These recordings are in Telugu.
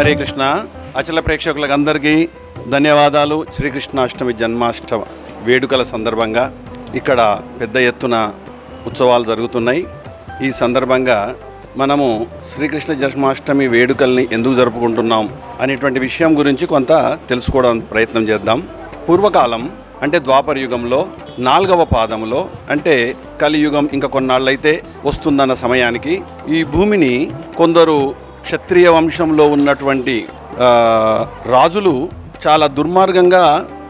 హరే కృష్ణ. అచల ప్రేక్షకులకు అందరికీ ధన్యవాదాలు. శ్రీకృష్ణాష్టమి జన్మాష్టమ వేడుకల సందర్భంగా ఇక్కడ పెద్ద ఎత్తున ఉత్సవాలు జరుగుతున్నాయి. ఈ సందర్భంగా మనము శ్రీకృష్ణ జన్మాష్టమి వేడుకల్ని ఎందుకు జరుపుకుంటున్నాం అనేటువంటి విషయం గురించి కొంత తెలుసుకోవడం ప్రయత్నం చేద్దాం. పూర్వకాలం అంటే ద్వాపర యుగంలో 4వ పాదములో అంటే కలియుగం ఇంకా కొన్నాళ్ళైతే వస్తుందన్న సమయానికి ఈ భూమిని కొందరు క్షత్రియ వంశంలో ఉన్నటువంటి రాజులు చాలా దుర్మార్గంగా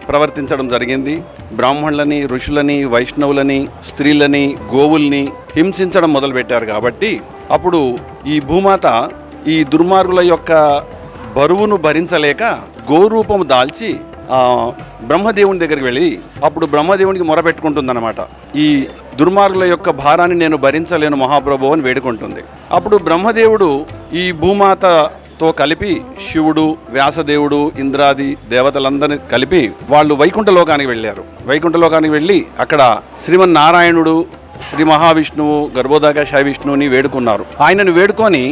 ప్రవర్తించడం జరిగింది. బ్రాహ్మణులని, ఋషులని, వైష్ణవులని, స్త్రీలని, గోవుల్ని హింసించడం మొదలుపెట్టారు. కాబట్టి అప్పుడు ఈ భూమాత ఈ దుర్మార్గుల యొక్క బరువును భరించలేక గోరూపము దాల్చి బ్రహ్మదేవుని దగ్గరికి వెళ్ళి అప్పుడు బ్రహ్మదేవునికి మొరపెట్టుకుంటుందన్నమాట. ఈ దుర్మార్గుల యొక్క భారాన్ని నేను భరించలేను మహాప్రభు అని వేడుకుంటుంది. అప్పుడు బ్రహ్మదేవుడు ఈ భూమాతతో కలిపి శివుడు, వ్యాసదేవుడు, ఇంద్రాది దేవతలందరినీ కలిపి వాళ్ళు వైకుంఠలోకానికి వెళ్ళారు. వైకుంఠలోకానికి వెళ్ళి అక్కడ శ్రీమన్నారాయణుడు, శ్రీ మహావిష్ణువు, గర్భోదకాశ విష్ణువుని వేడుకున్నారు. ఆయనను వేడుకొని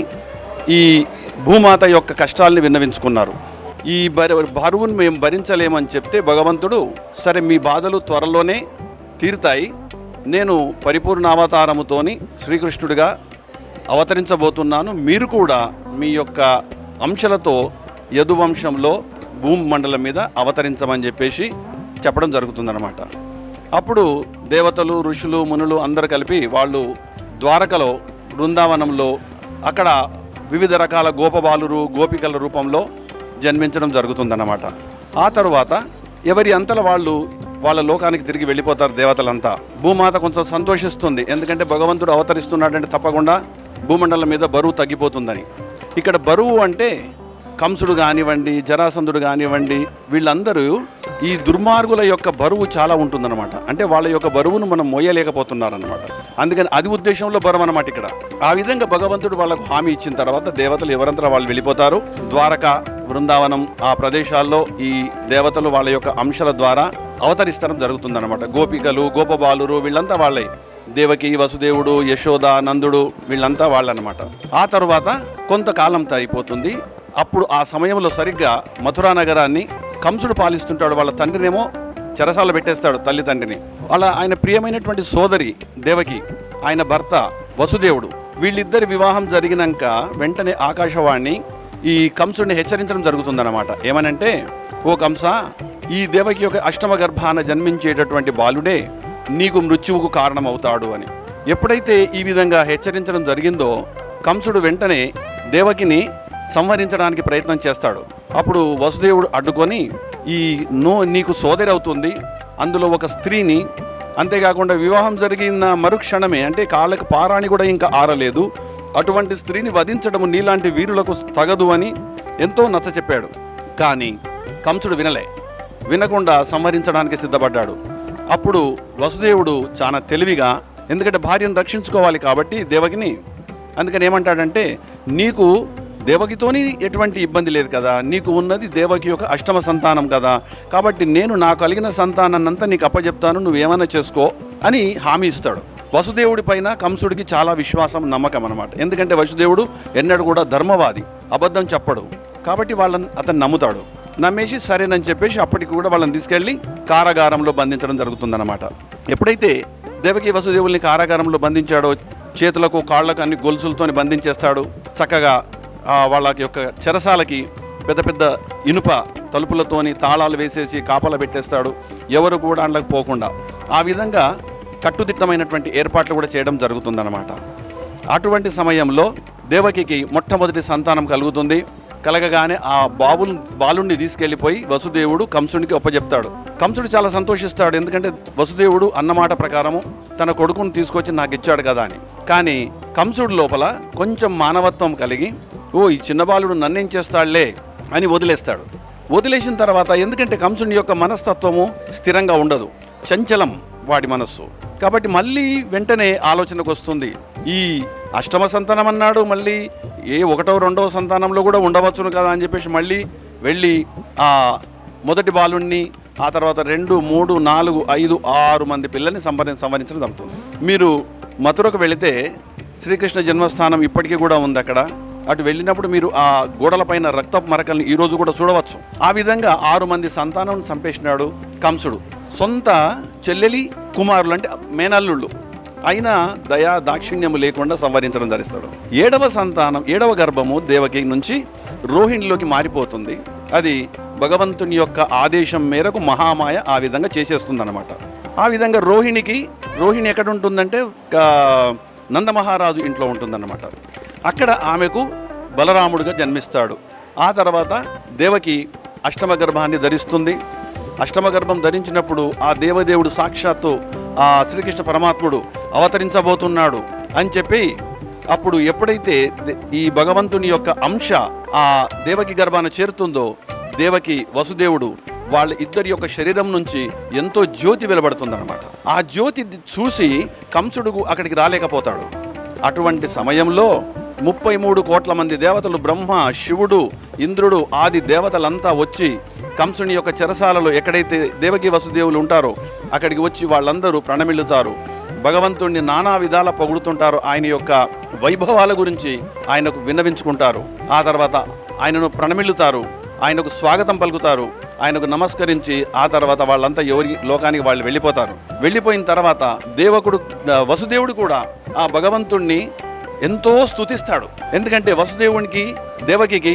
ఈ భూమాత యొక్క కష్టాలని విన్నవించుకున్నారు. ఈ బరువును మేము భరించలేమని చెప్తే భగవంతుడు సరే మీ బాధలు త్వరలోనే తీరుతాయి, నేను పరిపూర్ణ అవతారముతోని శ్రీకృష్ణుడిగా అవతరించబోతున్నాను, మీరు కూడా మీ యొక్క అంశలతో యదువంశంలో భూమండలం మీద అవతరించమని చెప్పేసి చెప్పడం జరుగుతుందన్నమాట. అప్పుడు దేవతలు, ఋషులు, మునులు అందరూ కలిపి వాళ్ళు ద్వారకలో బృందావనంలో అక్కడ వివిధ రకాల గోపబాలురు, గోపికల రూపంలో జన్మించడం జరుగుతుందన్నమాట. ఆ తరువాత ఎవరి అంతలో వాళ్ళు వాళ్ళ లోకానికి తిరిగి వెళ్ళిపోతారు దేవతలంతా. భూమాత కొంచెం సంతోషిస్తుంది, ఎందుకంటే భగవంతుడు అవతరిస్తున్నాడంటే తప్పకుండా భూమండలం మీద బరువు తగ్గిపోతుందని. ఇక్కడ బరువు అంటే కంసుడు కానివ్వండి, జరాసంధుడు కానివ్వండి, వీళ్ళందరూ ఈ దుర్మార్గుల యొక్క బరువు చాలా ఉంటుందన్నమాట. అంటే వాళ్ళ యొక్క బరువును మనం మోయలేకపోతున్నారన్నమాట. అందుకని అది ఉద్దేశంలో బరువు అన్నమాట ఇక్కడ. ఆ విధంగా భగవంతుడు వాళ్ళకు హామీ ఇచ్చిన తర్వాత దేవతలు ఎవరంతా వాళ్ళు వెళ్ళిపోతారు. ద్వారక, బృందావనం ఆ ప్రదేశాల్లో ఈ దేవతలు వాళ్ళ యొక్క అంశాల ద్వారా అవతరిస్తడం జరుగుతుందన్నమాట. గోపికలు, గోపబాలురు వీళ్ళంతా వాళ్ళే. దేవకి, వసుదేవుడు, యశోద, నందుడు వీళ్ళంతా వాళ్ళన్నమాట. ఆ తరువాత కొంతకాలం అయిపోతుంది. అప్పుడు ఆ సమయంలో సరిగ్గా మథురా నగరాన్ని కంసుడు పాలిస్తుంటాడు. వాళ్ళ తండ్రినేమో చెరసాల పెట్టేస్తాడు, తల్లి తండ్రిని. వాళ్ళ ఆయన ప్రియమైనటువంటి సోదరి దేవకి, ఆయన భర్త వసుదేవుడు, వీళ్ళిద్దరి వివాహం జరిగినాక వెంటనే ఆకాశవాణి ఈ కంసుడిని హెచ్చరించడం జరుగుతుందన్నమాట. ఏమనంటే, ఓ కంస, ఈ దేవకి యొక్క అష్టమ గర్భాన జన్మించేటటువంటి బాలుడే నీకు మృత్యువుకు కారణమవుతాడు అని. ఎప్పుడైతే ఈ విధంగా హెచ్చరించడం జరిగిందో కంసుడు వెంటనే దేవకిని సంహరించడానికి ప్రయత్నం చేస్తాడు. అప్పుడు వసుదేవుడు అడ్డుకొని నీకు సోదరి అవుతుంది, అందులో ఒక స్త్రీని, అంతేకాకుండా వివాహం జరిగిన మరుక్షణమే అంటే కాళ్ళకు పారాణి కూడా ఇంకా ఆరలేదు, అటువంటి స్త్రీని వధించడము నీలాంటి వీరులకు తగదు అని ఎంతో నచ్చ చెప్పాడు. కానీ కంసుడు వినకుండా సంహరించడానికి సిద్ధపడ్డాడు. అప్పుడు వసుదేవుడు చాలా తెలివిగా, ఎందుకంటే భార్యను రక్షించుకోవాలి కాబట్టి దేవకిని, అందుకని ఏమంటాడంటే, నీకు దేవకితోని ఎటువంటి ఇబ్బంది లేదు కదా, నీకు ఉన్నది దేవకి యొక్క అష్టమ సంతానం కదా, కాబట్టి నేను నాకు కలిగిన సంతానాన్నంతా నీకు అప్పచెప్తాను, నువ్వేమైనా చేసుకో అని హామీ ఇస్తాడు. వసుదేవుడి పైన కంసుడికి చాలా విశ్వాసం, నమ్మకం అన్నమాట. ఎందుకంటే వసుదేవుడు ఎన్నడూ కూడా ధర్మవాది, అబద్ధం చెప్పడు. కాబట్టి అతను నమ్ముతాడు. నమ్మేసి సరేనని చెప్పేసి అప్పటికి కూడా వాళ్ళని తీసుకెళ్ళి కారాగారంలో బంధించడం జరుగుతుందన్నమాట. ఎప్పుడైతే దేవకి వసుదేవుల్ని కారాగారంలో బంధించాడో, చేతులకు కాళ్లకు అన్ని గొలుసులతోని బంధించేస్తాడు. చక్కగా వాళ్ళ యొక్క చెరసాలకి పెద్ద పెద్ద ఇనుప తలుపులతోని తాళాలు వేసేసి కాపలా పెట్టేస్తాడు, ఎవరు కూడా అందులోకి పోకుండా. ఆ విధంగా కట్టుదిట్టమైనటువంటి ఏర్పాట్లు కూడా చేయడం జరుగుతుందన్నమాట. అటువంటి సమయంలో దేవకికి మొట్టమొదటి సంతానం కలుగుతుంది. కలగగానే ఆ బాలుణ్ణి తీసుకెళ్ళిపోయి వసుదేవుడు కంసుడికి ఒప్పజెప్తాడు. కంసుడు చాలా సంతోషిస్తాడు, ఎందుకంటే వసుదేవుడు అన్నమాట ప్రకారము తన కొడుకును తీసుకొచ్చి నాకు ఇచ్చాడు కదా అని. కానీ కంసుడు లోపల కొంచెం మానవత్వం కలిగి, ఈ చిన్న బాలుడు నన్నేం చేస్తాడులే అని వదిలేస్తాడు. వదిలేసిన తర్వాత, ఎందుకంటే కంసుని యొక్క మనస్తత్వము స్థిరంగా ఉండదు, చంచలం వాడి మనస్సు. కాబట్టి మళ్ళీ వెంటనే ఆలోచనకు వస్తుంది, ఈ అష్టమ సంతానం అన్నాడు, మళ్ళీ ఒకటో రెండవ సంతానంలో కూడా ఉండవచ్చును కదా అని చెప్పేసి మళ్ళీ వెళ్ళి ఆ మొదటి బాలుణ్ణి, ఆ తర్వాత 2, 3, 4, 5, 6 మంది పిల్లల్ని సంవరించడం జరుగుతుంది. మీరు మథురకు వెళితే శ్రీకృష్ణ జన్మస్థానం ఇప్పటికీ కూడా ఉంది అక్కడ. అటు వెళ్ళినప్పుడు మీరు ఆ గోడలపైన రక్తపు మరకల్ని ఈరోజు కూడా చూడవచ్చు. ఆ విధంగా 6 మంది సంతానం చంపేసినాడు కంసుడు. సొంత చెల్లెలి కుమారులు అంటే మేనల్లుళ్ళు అయినా దయా దాక్షిణ్యము లేకుండా సంవరించడం ధరిస్తాడు. 7వ సంతానం 7వ గర్భము దేవకి నుంచి రోహిణిలోకి మారిపోతుంది. అది భగవంతుని యొక్క ఆదేశం మేరకు మహామాయ ఆ విధంగా చేసేస్తుందన్నమాట. ఆ విధంగా రోహిణి ఎక్కడ ఉంటుందంటే నందమహారాజు ఇంట్లో ఉంటుందన్నమాట. అక్కడ ఆమెకు బలరాముడిగా జన్మిస్తాడు. ఆ తర్వాత దేవకి అష్టమ గర్భాన్ని ధరిస్తుంది. అష్టమ గర్భం ధరించినప్పుడు ఆ దేవదేవుడు సాక్షాత్తు ఆ శ్రీకృష్ణ పరమాత్ముడు అవతరించబోతున్నాడు అని చెప్పి అప్పుడు ఎప్పుడైతే ఈ భగవంతుని యొక్క అంశ ఆ దేవకి గర్భాన చేరుతుందో దేవకి వసుదేవుడు వాళ్ళ ఇద్దరి యొక్క శరీరం నుంచి ఎంతో జ్యోతి వెలువడుతుందన్నమాట. ఆ జ్యోతి చూసి కంసుడు అక్కడికి రాలేకపోతాడు. అటువంటి సమయంలో 33 కోట్ల మంది దేవతలు బ్రహ్మ, శివుడు, ఇంద్రుడు ఆది దేవతలంతా వచ్చి కంసుని యొక్క చెరసాలలో ఎక్కడైతే దేవకి వసుదేవులు ఉంటారో అక్కడికి వచ్చి వాళ్ళందరూ ప్రణమిల్లుతారు. భగవంతుణ్ణి నానా విధాల పొగుడుతుంటారు. ఆయన యొక్క వైభవాల గురించి ఆయనకు విన్నవించుకుంటారు. ఆ తర్వాత ఆయనను ప్రణమిల్లుతారు, ఆయనకు స్వాగతం పలుకుతారు, ఆయనకు నమస్కరించి ఆ తర్వాత వాళ్ళంతా ఎవరి లోకానికి వాళ్ళు వెళ్ళిపోతారు. వెళ్ళిపోయిన తర్వాత వసుదేవుడు కూడా ఆ భగవంతుణ్ణి ఎంతో స్తుతిస్తాడు. ఎందుకంటే వసుదేవునికి దేవకికి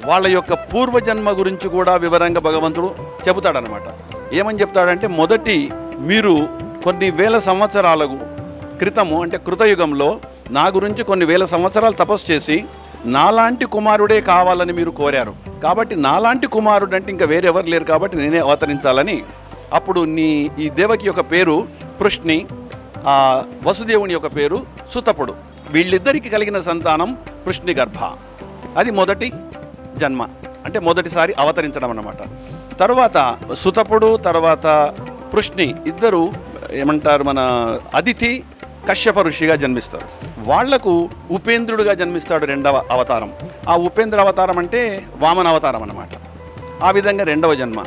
వాళ్ళ యొక్క పూర్వజన్మ గురించి కూడా వివరంగా భగవంతుడు చెబుతాడనమాట. ఏమని చెప్తాడంటే, మొదటి మీరు కొన్ని వేల సంవత్సరాల క్రితము అంటే కృతయుగంలో నా గురించి కొన్ని వేల సంవత్సరాలు తపస్సు చేసి నాలాంటి కుమారుడే కావాలని మీరు కోరారు. కాబట్టి నాలాంటి కుమారుడు అంటే ఇంకా వేరెవరు లేరు కాబట్టి నేనే అవతరించాలని. అప్పుడు ఈ దేవకి యొక్క పేరు పృష్ణి, వసుదేవుని యొక్క పేరు సుతపుడు. వీళ్ళిద్దరికి కలిగిన సంతానం పృష్ణి గర్భ. అది మొదటి జన్మ అంటే మొదటిసారి అవతరించడం అన్నమాట. తర్వాత సుతపుడు తర్వాత పృష్ణి ఇద్దరు ఏమంటారు మన అదితి కశ్యప ఋషిగా జన్మిస్తారు. వాళ్లకు ఉపేంద్రుడిగా జన్మిస్తాడు 2వ అవతారం. ఆ ఉపేంద్ర అవతారం అంటే వామన అవతారం అన్నమాట. ఆ విధంగా 2వ జన్మ.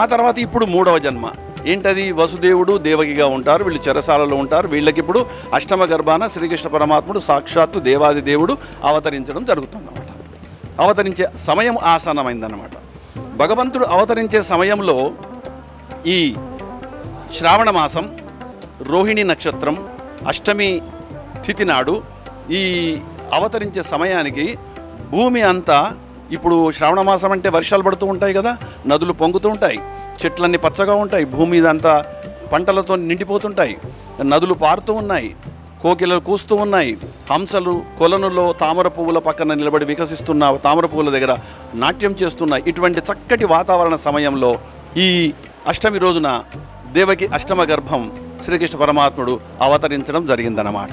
ఆ తర్వాత ఇప్పుడు 3వ జన్మ ఏంటది, వసుదేవుడు దేవకిగా ఉంటారు, వీళ్ళు చెరసాలలో ఉంటారు. వీళ్ళకి ఇప్పుడు అష్టమ గర్భాన శ్రీకృష్ణ పరమాత్ముడు సాక్షాత్తు దేవాది దేవుడు అవతరించడం జరుగుతుందన్నమాట. అవతరించే సమయం ఆసన్నమైందన్నమాట. భగవంతుడు అవతరించే సమయంలో ఈ శ్రావణ మాసం రోహిణి నక్షత్రం అష్టమి తిథి నాడు ఈ అవతరించే సమయానికి భూమి అంతా ఇప్పుడు శ్రావణ మాసం అంటే వర్షాలు పడుతూ ఉంటాయి కదా, నదులు పొంగుతూ ఉంటాయి, చెట్లన్నీ పచ్చగా ఉంటాయి, భూమి ఇదంతా పంటలతో నిండిపోతుంటాయి, నదులు పారుతూ ఉన్నాయి, కోకిలలు కూస్తూ ఉన్నాయి, హంసలు కొలనులో తామర పువ్వుల పక్కన నిలబడి వికసిస్తున్న తామర పువ్వుల దగ్గర నాట్యం చేస్తున్నాయి. ఇటువంటి చక్కటి వాతావరణ సమయంలో ఈ అష్టమి రోజున దేవకి అష్టమ గర్భం శ్రీకృష్ణ పరమాత్ముడు అవతరించడం జరిగిందన్నమాట.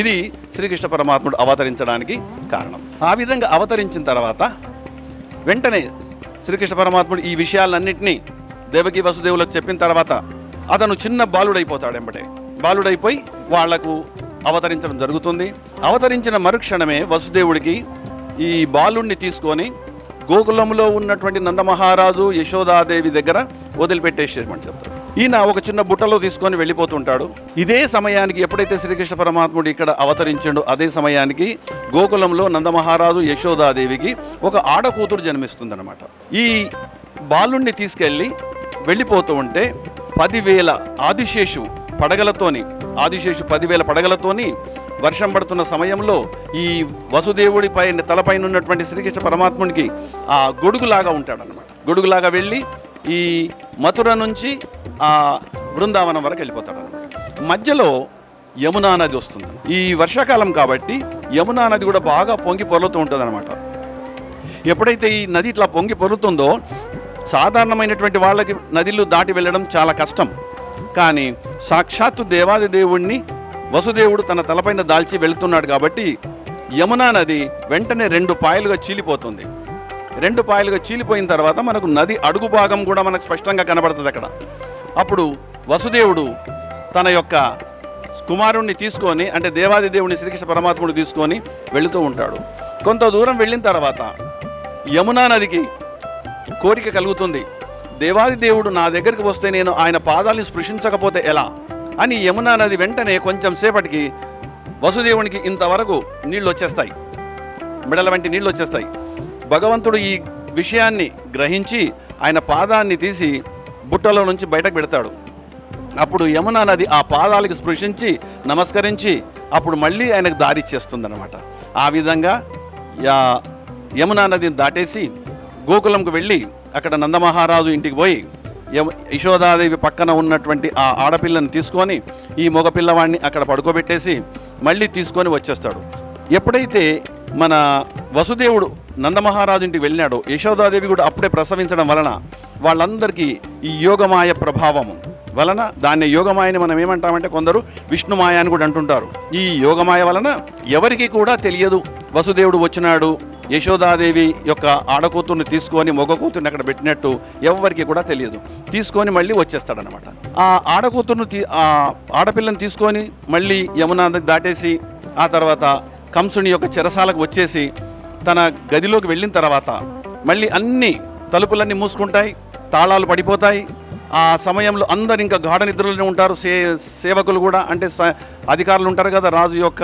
ఇది శ్రీకృష్ణ పరమాత్ముడు అవతరించడానికి కారణం. ఆ విధంగా అవతరించిన తర్వాత వెంటనే శ్రీకృష్ణ పరమాత్ముడు ఈ విషయాలన్నింటినీ దేవకి వసుదేవులకు చెప్పిన తర్వాత అతను చిన్న బాలుడైపోతాడు. ఎంబటే బాలుడైపోయి వాళ్లకు అవతరించడం జరుగుతుంది. అవతరించిన మరుక్షణమే వసుదేవుడికి ఈ బాలుణ్ణి తీసుకొని గోకులంలో ఉన్నటువంటి నందమహారాజు యశోదాదేవి దగ్గర వదిలిపెట్టేసేయమని చెప్తాడు. ఈయన ఒక చిన్న బుట్టలో తీసుకొని వెళ్ళిపోతుంటాడు. ఇదే సమయానికి ఎప్పుడైతే శ్రీకృష్ణ పరమాత్ముడు ఇక్కడ అవతరించాడో అదే సమయానికి గోకులంలో నందమహారాజు యశోదాదేవికి ఒక ఆడకూతురు జన్మిస్తుందన్నమాట. ఈ బాలుణ్ణి తీసుకెళ్ళి వెళ్ళిపోతూ ఉంటే 10,000 ఆదిశేషు 10,000 పడగలతోని వర్షం పడుతున్న సమయంలో ఈ వసుదేవుడి తలపైన ఉన్నటువంటి శ్రీకృష్ణ పరమాత్మునికి ఆ గొడుగులాగా ఉంటాడనమాట. గొడుగులాగా వెళ్ళి ఈ మథుర నుంచి ఆ బృందావనం వరకు వెళ్ళిపోతాడనమాట. మధ్యలో యమునా నది వస్తుంది. ఈ వర్షాకాలం కాబట్టి యమునా నది కూడా బాగా పొంగి పొర్లుతూ ఉంటుంది అనమాట. ఎప్పుడైతే ఈ నది ఇట్లా పొంగి పొర్లుతుందో సాధారణమైనటువంటి వాళ్ళకి నదిలు దాటి వెళ్ళడం చాలా కష్టం. కానీ సాక్షాత్తు దేవాది దేవుణ్ణి వసుదేవుడు తన తలపైన దాల్చి వెళుతున్నాడు కాబట్టి యమునా నది వెంటనే 2 పాయలుగా చీలిపోతుంది. 2 పాయలుగా చీలిపోయిన తర్వాత మనకు నది అడుగు భాగం కూడా మనకు స్పష్టంగా కనబడుతుంది అక్కడ. అప్పుడు వసుదేవుడు తన యొక్క కుమారుణ్ణి తీసుకొని అంటే దేవాది దేవుని శ్రీకృష్ణ పరమాత్ముడు తీసుకొని వెళుతూ ఉంటాడు. కొంత దూరం వెళ్ళిన తర్వాత యమునా నదికి కోరిక కలుగుతుంది, దేవాది దేవుడు నా దగ్గరికి వస్తే నేను ఆయన పాదాలను స్పృశించకపోతే ఎలా అని యమునా నది వెంటనే కొంచెం సేపటికి వసుదేవునికి ఇంతవరకు నీళ్ళు వచ్చేస్తాయి. మెడల వంటి నీళ్ళు వచ్చేస్తాయి. భగవంతుడు ఈ విషయాన్ని గ్రహించి ఆయన పాదాన్ని తీసి బుట్టలో నుంచి బయటకు పెడతాడు. అప్పుడు యమునా నది ఆ పాదాలకు స్పృశించి నమస్కరించి అప్పుడు మళ్ళీ ఆయనకు దారి ఇచ్చేస్తుందన్నమాట. ఆ విధంగా యమునా నదిని దాటేసి గోకులంకు వెళ్ళి అక్కడ నందమహారాజు ఇంటికి పోయి యశోదాదేవి పక్కన ఉన్నటువంటి ఆ ఆడపిల్లని తీసుకొని ఈ మగపిల్లవాడిని అక్కడ పడుకోబెట్టేసి మళ్ళీ తీసుకొని వచ్చేస్తాడు. ఎప్పుడైతే మన వసుదేవుడు నందమహారాజు ఇంటికి వెళ్ళినాడో యశోదాదేవి కూడా అప్పుడే ప్రసవించడం వలన వాళ్ళందరికీ ఈ యోగమాయ ప్రభావం వలన, దాన్ని యోగమాయని మనం ఏమంటామంటే కొందరు విష్ణుమాయ అని కూడా అంటుంటారు. ఈ యోగమాయ వలన ఎవరికి కూడా తెలియదు వసుదేవుడు వచ్చినాడు, యశోదాదేవి యొక్క ఆడకూతుర్ని తీసుకొని మగ కూతుర్ని అక్కడ పెట్టినట్టు ఎవరికి కూడా తెలియదు. తీసుకొని మళ్ళీ వచ్చేస్తాడనమాట. ఆ ఆడపిల్లని తీసుకొని మళ్ళీ యమునా నది దాటేసి ఆ తర్వాత కంసుని యొక్క చెరసాలకు వచ్చేసి తన గదిలోకి వెళ్ళిన తర్వాత మళ్ళీ అన్ని తలుపులన్నీ మూసుకుంటాయి, తాళాలు పడిపోతాయి. ఆ సమయంలో అందరు ఇంకా గాఢ నిద్రలోనే ఉంటారు. సేవకులు కూడా, అంటే అధికారులు ఉంటారు కదా, రాజు యొక్క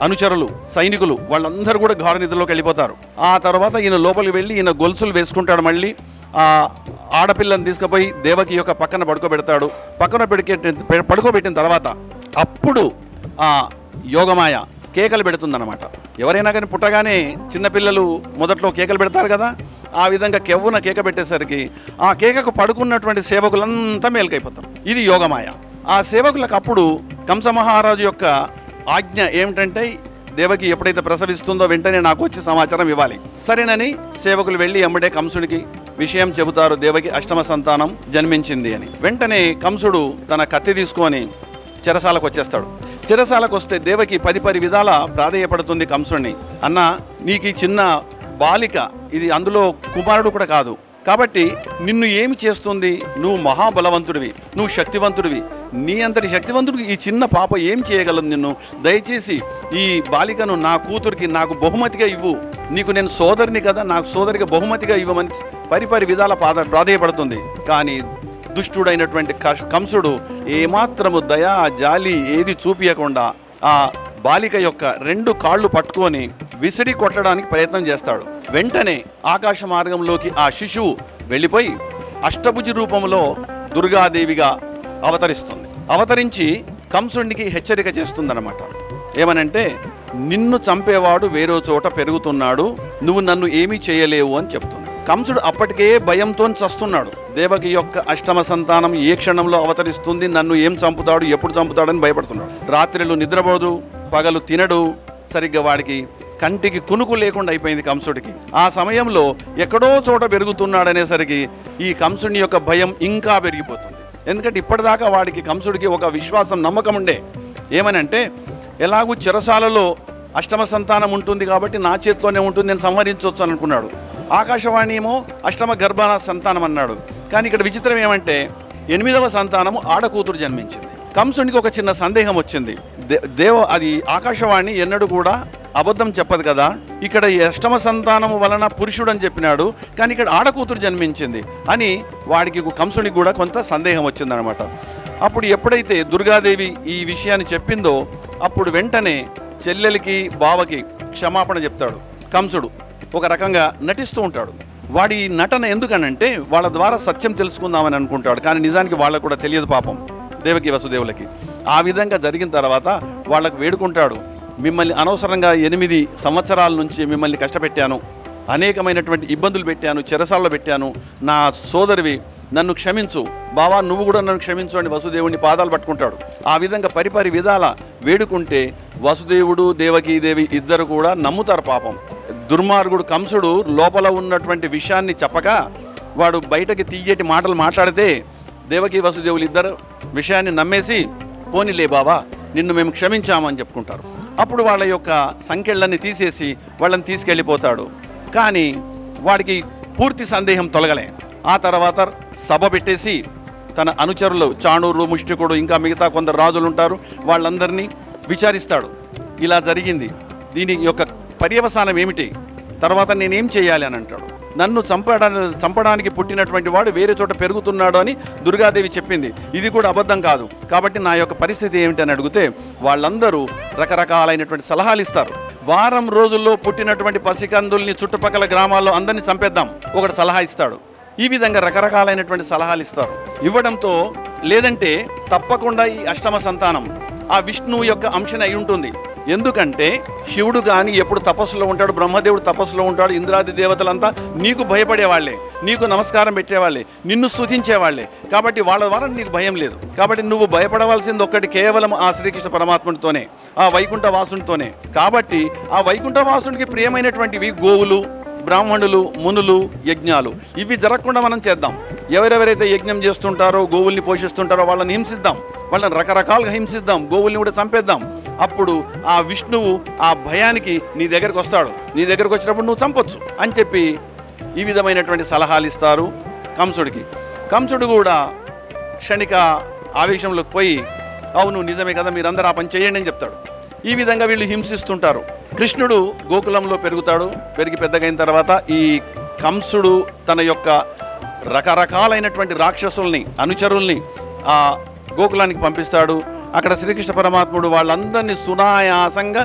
అనుచరులు, సైనికులు, వాళ్ళందరూ కూడా గాఢ నిద్రలోకి వెళ్ళిపోతారు. ఆ తర్వాత ఈయన లోపలికి వెళ్ళి ఈయన గొలుసులు వేసుకుంటాడు. మళ్ళీ ఆ ఆడపిల్లని తీసుకుపోయి దేవకి యొక్క పక్కన పడుకోబెడతాడు. పక్కన పడుకోబెట్టిన తర్వాత అప్పుడు ఆ యోగమాయ కేకలు పెడుతుందన్నమాట. ఎవరైనా కానీ పుట్టగానే చిన్నపిల్లలు మొదట్లో కేకలు పెడతారు కదా, ఆ విధంగా కెవ్వున కేక పెట్టేసరికి ఆ కేకకు పడుకున్నటువంటి సేవకులంతా మేలుకైపోతారు. ఇది యోగమాయ. ఆ సేవకులకు అప్పుడు కంసమహారాజు యొక్క ఆజ్ఞ ఏమిటంటే దేవకి ఎప్పుడైతే ప్రసవిస్తుందో వెంటనే నాకు వచ్చి సమాచారం ఇవ్వాలి. సరేనని సేవకులు వెళ్ళి ఎంబడే కంసుడికి విషయం చెబుతారు, దేవకి అష్టమ సంతానం జన్మించింది అని. వెంటనే కంసుడు తన కత్తి తీసుకొని చెరసాలకు వచ్చేస్తాడు. చెరసాలకు వస్తే దేవకి 10 విధాల ప్రాధేయపడుతుంది కంసుడిని. అన్న, నీకు ఈ చిన్న బాలిక, ఇది అందులో కుమారుడు కూడా కాదు, కాబట్టి నిన్ను ఏమి చేస్తుంది? నువ్వు మహాబలవంతుడివి, నువ్వు శక్తివంతుడివి, నీ అంతటి శక్తివంతుడికి ఈ చిన్న పాప ఏం చేయగలదు నిన్ను? దయచేసి ఈ బాలికను నా కూతురికి నాకు బహుమతిగా ఇవ్వు, నీకు నేను సోదరిని కదా, నాకు సోదరిగా బహుమతిగా ఇవ్వమని 10 విధాల ప్రాధేయపడుతుంది. కానీ దుష్టుడైనటువంటి కంసుడు ఏమాత్రము దయా జాలి ఏది చూపించకుండా ఆ బాలిక యొక్క 2 కాళ్ళు పట్టుకొని విసిరి కొట్టడానికి ప్రయత్నం చేస్తాడు. వెంటనే ఆకాశ మార్గంలోకి ఆ శిశువు వెళ్ళిపోయి అష్టభుజి రూపంలో దుర్గాదేవిగా అవతరిస్తుంది. అవతరించి కంసుడికి హెచ్చరిక చేస్తుందన్నమాట. ఏమనంటే, నిన్ను చంపేవాడు వేరే చోట పెరుగుతున్నాడు, నువ్వు నన్ను ఏమీ చేయలేవు అని చెప్తుంది. కంసుడు అప్పటికే భయంతో చస్తున్నాడు. దేవకి యొక్క అష్టమ సంతానం ఏ క్షణంలో అవతరిస్తుంది, నన్ను ఏం చంపుతాడు, ఎప్పుడు చంపుతాడని భయపడుతున్నాడు. రాత్రులు నిద్రపోదు, పగలు తినడు, సరిగ్గా వాడికి కంటికి కునుకు లేకుండా అయిపోయింది కంసుడికి. ఆ సమయంలో ఎక్కడో చోట పెరుగుతున్నాడనేసరికి ఈ కంసుడి యొక్క భయం ఇంకా పెరిగిపోతుంది. ఎందుకంటే ఇప్పటిదాకా వాడికి కంసుడికి ఒక విశ్వాసం, నమ్మకం ఉండే. ఏమనంటే, ఎలాగూ చెరసాలలో అష్టమ సంతానం ఉంటుంది కాబట్టి నా చేతిలోనే ఉంటుంది, నేను సంహరించవచ్చు అని అనుకున్నాడు. ఆకాశవాణి ఏమో అష్టమ గర్భ సంతానం అన్నాడు. కానీ ఇక్కడ విచిత్రం ఏమంటే 8వ సంతానము ఆడకూతురు జన్మించింది. కంసునికి ఒక చిన్న సందేహం వచ్చింది. అది ఆకాశవాణి ఎన్నడూ కూడా అబద్ధం చెప్పదు కదా, ఇక్కడ అష్టమ సంతానము వలన పురుషుడు అని చెప్పినాడు, కానీ ఇక్కడ ఆడకూతురు జన్మించింది అని వాడికి, కంసునికి కూడా కొంత సందేహం వచ్చిందనమాట. అప్పుడు ఎప్పుడైతే దుర్గాదేవి ఈ విషయాన్ని చెప్పిందో అప్పుడు వెంటనే చెల్లెలికి బావకి క్షమాపణ చెప్తాడు. కంసుడు ఒక రకంగా నటిస్తూ ఉంటాడు. వాడి నటన ఎందుకనంటే వాళ్ళ ద్వారా సత్యం తెలుసుకుందామని అనుకుంటాడు, కానీ నిజానికి వాళ్ళకు కూడా తెలియదు పాపం దేవకి వసుదేవులకి. ఆ విధంగా జరిగిన తర్వాత వాళ్ళకు వేడుకుంటాడు, మిమ్మల్ని అనవసరంగా 8 సంవత్సరాల నుంచి మిమ్మల్ని కష్టపెట్టాను, అనేకమైనటువంటి ఇబ్బందులు పెట్టాను, చెరసాల్లో పెట్టాను, నా సోదరివి, నన్ను క్షమించు బావా, నువ్వు కూడా నన్ను క్షమించు అని వసుదేవుని పాదాలు పట్టుకుంటాడు. ఆ విధంగా 10 విధాల వేడుకుంటే వసుదేవుడు దేవకీదేవి ఇద్దరు కూడా నమ్ముతారు. పాపం దుర్మార్గుడు కంసుడు లోపల ఉన్నటువంటి విషయాన్ని చెప్పక వాడు బయటకి తీయటి మాటలు మాట్లాడితే దేవకీ వసుదేవులు ఇద్దరు విషయాన్ని నమ్మేసి, పోనీలే బావా, నిన్ను మేము క్షమించామని చెప్పుకుంటారు. అప్పుడు వాళ్ళ యొక్క సంఖ్యలన్నీ తీసేసి వాళ్ళని తీసుకెళ్ళిపోతాడు. కానీ వాడికి పూర్తి సందేహం తొలగలే. ఆ తర్వాత సభ పెట్టేసి తన అనుచరులు చాణూరు, ముష్టికుడు, ఇంకా మిగతా కొందరు రాజులు ఉంటారు, వాళ్ళందరినీ విచారిస్తాడు. ఇలా జరిగింది, దీని యొక్క పర్యవసానం ఏమిటి, తర్వాత నేనేం చేయాలి అని అంటాడు. నన్ను చంపడానికి పుట్టినటువంటి వాడు వేరే చోట పెరుగుతున్నాడు అని దుర్గాదేవి చెప్పింది, ఇది కూడా అబద్ధం కాదు, కాబట్టి నా యొక్క పరిస్థితి ఏమిటి అని అడిగితే వాళ్ళందరూ రకరకాలైనటువంటి సలహాలు ఇస్తారు. వారం రోజుల్లో పుట్టినటువంటి పసికందుల్ని చుట్టుపక్కల గ్రామాల్లో అందరినీ చంపేద్దాం ఒకటి సలహా ఇస్తాడు. ఈ విధంగా రకరకాలైనటువంటి సలహాలు ఇస్తారు. ఇవ్వడంతో లేదంటే తప్పకుండా ఈ అష్టమ సంతానం ఆ విష్ణువు యొక్క అంశన అయి ఉంటుంది. ఎందుకంటే శివుడు కానీ ఎప్పుడు తపస్సులో ఉంటాడు, బ్రహ్మదేవుడు తపస్సులో ఉంటాడు, ఇంద్రాది దేవతలంతా నీకు భయపడేవాళ్లే, నీకు నమస్కారం పెట్టేవాళ్లే, నిన్ను స్తుతించేవాళ్లే. కాబట్టి వాళ్ళ ద్వారా నీకు భయం లేదు. కాబట్టి నువ్వు భయపడవలసింది ఒక్కటి కేవలం ఆ శ్రీకృష్ణ పరమాత్ముడితోనే, ఆ వైకుంఠ వాసునితోనే. కాబట్టి ఆ వైకుంఠ వాసునికి ప్రియమైనటువంటివి గోవులు, బ్రాహ్మణులు, మునులు, యజ్ఞాలు. ఇవి జరగకుండా మనం చేద్దాం. ఎవరెవరైతే యజ్ఞం చేస్తుంటారో, గోవుల్ని పోషిస్తుంటారో వాళ్ళని హింసిద్దాం, వాళ్ళని రకరకాలుగా హింసిద్దాం, గోవుల్ని కూడా చంపేద్దాం. అప్పుడు ఆ విష్ణువు ఆ భయానికి నీ దగ్గరకు వస్తాడు. నీ దగ్గరకు వచ్చినప్పుడు నువ్వు చంపొచ్చు అని చెప్పి ఈ విధమైనటువంటి సలహాలు ఇస్తారు కంసుడికి. కంసుడు కూడా క్షణిక ఆవేశంలోకి పోయి అవును నిజమే కదా, మీరందరూ ఆ పని చేయండి అని చెప్తాడు. ఈ విధంగా వీళ్ళు హింసిస్తుంటారు. కృష్ణుడు గోకులంలో పెరుగుతాడు. పెరిగి పెద్దగైన తర్వాత ఈ కంసుడు తన యొక్క రకరకాలైనటువంటి రాక్షసుల్ని, అనుచరుల్ని ఆ గోకులానికి పంపిస్తాడు. అక్కడ శ్రీకృష్ణ పరమాత్ముడు వాళ్ళందరినీ సునాయాసంగా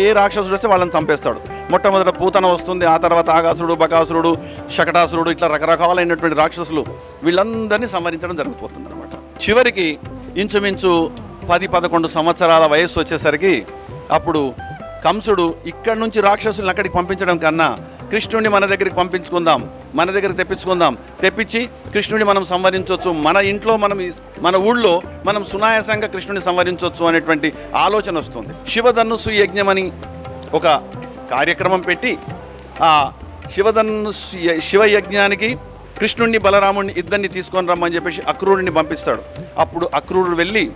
ఏ రాక్షసుడు వస్తే వాళ్ళని చంపేస్తాడు. మొట్టమొదట పూతన వస్తుంది, ఆ తర్వాత ఆగాసురుడు, బకాసురుడు, శకటాసురుడు, ఇట్లా రకరకాలైనటువంటి రాక్షసులు వీళ్ళందరినీ సంహరించడం జరుగుతుంది అనమాట. చివరికి ఇంచుమించు 10-11 సంవత్సరాల వయస్సు వచ్చేసరికి అప్పుడు కంసుడు ఇక్కడి నుంచి రాక్షసుల్ని అక్కడికి పంపించడం కన్నా కృష్ణుడిని మన దగ్గరికి పంపించుకుందాం, మన దగ్గరికి తెప్పించుకుందాం, తెప్పించి కృష్ణుడిని మనం సంహరించవచ్చు, మన ఇంట్లో మన ఊళ్ళో మనం సునాయాసంగా కృష్ణుడిని సంహరించవచ్చు అనేటువంటి ఆలోచన వస్తుంది. శివధనుస్సు యజ్ఞం అని ఒక కార్యక్రమం పెట్టి ఆ శివయజ్ఞానికి కృష్ణుడిని, బలరాముడిని ఇద్దరిని తీసుకొని రమ్మని చెప్పేసి అక్రూరుడిని పంపిస్తాడు. అప్పుడు అక్రూరుడు వెళ్ళి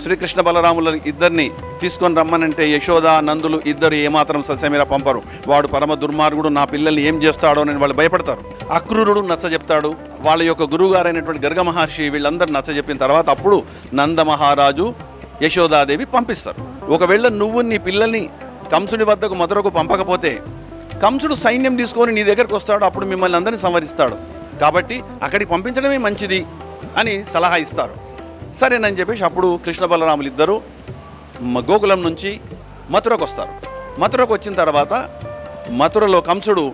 శ్రీకృష్ణ బలరాముల ఇద్దరిని తీసుకొని రమ్మనంటే యశోద, నందులు ఇద్దరు ఏమాత్రం సస్యమీర పంపరు. వాడు పరమ దుర్మార్గుడు, నా పిల్లల్ని ఏం చేస్తాడో అని వాళ్ళు భయపడతారు. అక్రూరుడు నచ్చ చెప్తాడు. వాళ్ళ యొక్క గురువు గారైనటువంటి గర్గ మహర్షి వీళ్ళందరూ నచ్చ చెప్పిన తర్వాత అప్పుడు నంద మహారాజు, యశోదాదేవి పంపిస్తారు. ఒకవేళ నువ్వు నీ పిల్లల్ని కంసుడి వద్దకు మధురకు పంపకపోతే కంసుడు సైన్యం తీసుకొని నీ దగ్గరకు వస్తాడు, అప్పుడు మిమ్మల్ని అందరినీ సంహరిస్తాడు. కాబట్టి అక్కడికి పంపించడమే మంచిది అని సలహా ఇస్తారు. సరేనని చెప్పేసి అప్పుడు కృష్ణ బలరాములు ఇద్దరు గోకులం నుంచి మథురకు వస్తారు. మథురకు వచ్చిన తర్వాత మథురలో కంసుడు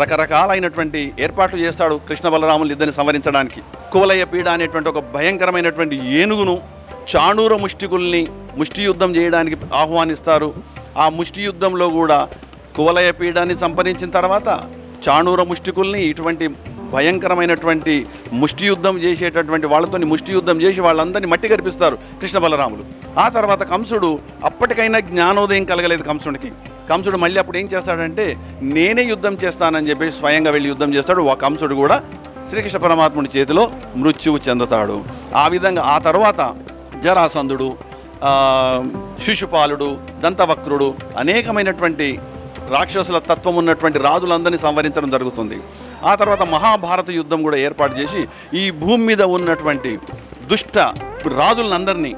రకరకాలైనటువంటి ఏర్పాట్లు చేస్తాడు కృష్ణ బలరాములు ఇద్దరిని సంహరించడానికి. కువలయ పీడ అనేటువంటి ఒక భయంకరమైనటువంటి ఏనుగును, చాణూర ముష్టికుల్ని ముష్టి యుద్ధం చేయడానికి ఆహ్వానిస్తారు. ఆ ముష్టి యుద్ధంలో కూడా కువలయ పీడాన్ని సంహరించిన తర్వాత చాణూర ముష్టికుల్ని, ఇటువంటి భయంకరమైనటువంటి ముష్టి యుద్ధం చేసేటటువంటి వాళ్ళతో ముష్టి యుద్ధం చేసి వాళ్ళందరినీ మట్టి కరిపిస్తారు కృష్ణ బలరాములు. ఆ తర్వాత కంసుడు అప్పటికైనా జ్ఞానోదయం కలగలేదు కంసుడికి. కంసుడు మళ్ళీ అప్పుడు ఏం చేస్తాడంటే నేనే యుద్ధం చేస్తానని చెప్పేసి స్వయంగా వెళ్ళి యుద్ధం చేస్తాడు. ఆ కంసుడు కూడా శ్రీకృష్ణ పరమాత్ముడి చేతిలో మృత్యువు చెందుతాడు. ఆ విధంగా ఆ తర్వాత జరాసంధుడు, శిశుపాలుడు, దంతవక్త్రుడు, అనేకమైనటువంటి రాక్షసుల తత్వం ఉన్నటువంటి రాజులందరినీ సంహరించడం జరుగుతుంది. ఆ తర్వాత మహాభారత యుద్ధం కూడా ఏర్పాటు చేసి ఈ భూమి మీద ఉన్నటువంటి దుష్ట రాజులందరినీ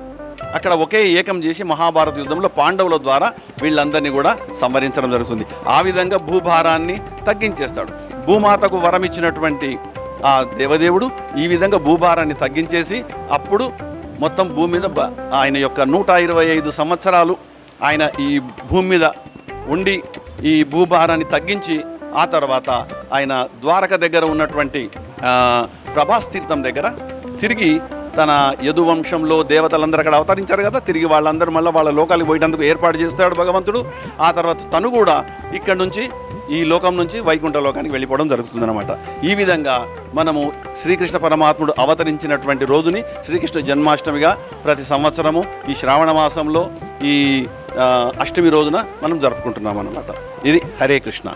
అక్కడ ఒకే ఏకం చేసి మహాభారత యుద్ధంలో పాండవుల ద్వారా వీళ్ళందరినీ కూడా సంహరించడం జరుగుతుంది. ఆ విధంగా భూభారాన్ని తగ్గించేస్తాడు. భూమాతకు వరం ఇచ్చినటువంటి ఆ దేవదేవుడు ఈ విధంగా భూభారాన్ని తగ్గించేసి అప్పుడు మొత్తం భూమి మీద ఆయన యొక్క 125 సంవత్సరాలు ఆయన ఈ భూమి మీద ఉండి ఈ భూభారాన్ని తగ్గించి ఆ తర్వాత ఆయన ద్వారక దగ్గర ఉన్నటువంటి ప్రభాస్ తీర్థం దగ్గర తిరిగి తన యదువంశంలో దేవతలందరూ అక్కడ అవతరించారు కదా, తిరిగి వాళ్ళందరూ మళ్ళీ వాళ్ళ లోకాలకు పోయేందుకు ఏర్పాటు చేస్తాడు భగవంతుడు. ఆ తర్వాత తను కూడా ఇక్కడ నుంచి ఈ లోకం నుంచి వైకుంఠ లోకానికి వెళ్ళిపోవడం జరుగుతుందన్నమాట. ఈ విధంగా మనము శ్రీకృష్ణ పరమాత్ముడు అవతరించినటువంటి రోజుని శ్రీకృష్ణ జన్మాష్టమిగా ప్రతి సంవత్సరము ఈ శ్రావణ మాసంలో ఈ అష్టమి రోజున మనం జరుపుకుంటున్నాం అన్నమాట. ఇది హరే కృష్ణ.